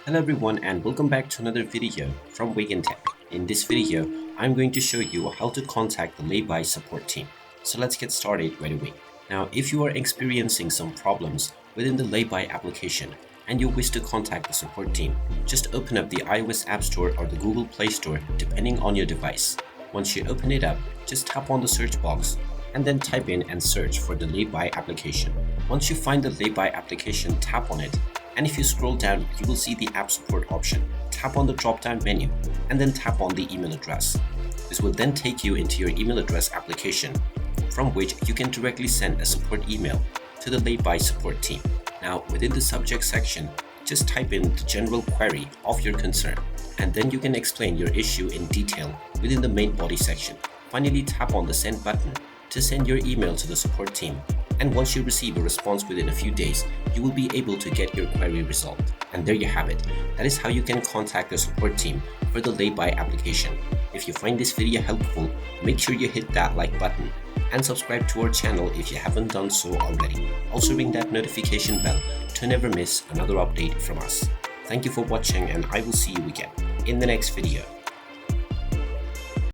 Hello everyone and welcome back to another video from Wake&Tech. In this video, I'm going to show you how to contact the Laybuy support team. So let's get started right away. Now, if you are experiencing some problems within the Laybuy application and you wish to contact the support team, just open up the iOS App Store or the Google Play Store depending on your device. Once you open it up, just tap on the search box and then type in and search for the Laybuy application. Once you find the Laybuy application, tap on it, and if you scroll down, you will see the app support option. Tap on the drop-down menu and then tap on the email address. This will then take you into your email address application, from which you can directly send a support email to the Laybuy support team. Now, within the subject section, just type in the general query of your concern, and then you can explain your issue in detail within the main body section. Finally, tap on the send button to send your email to the support team. And once you receive a response within a few days, you will be able to get your query resolved. And there you have it. That is how you can contact the support team for the Laybuy application. If you find this video helpful, make sure you hit that like button and subscribe to our channel if you haven't done so already. Also ring that notification bell to never miss another update from us. Thank you for watching, and I will see you again in the next video.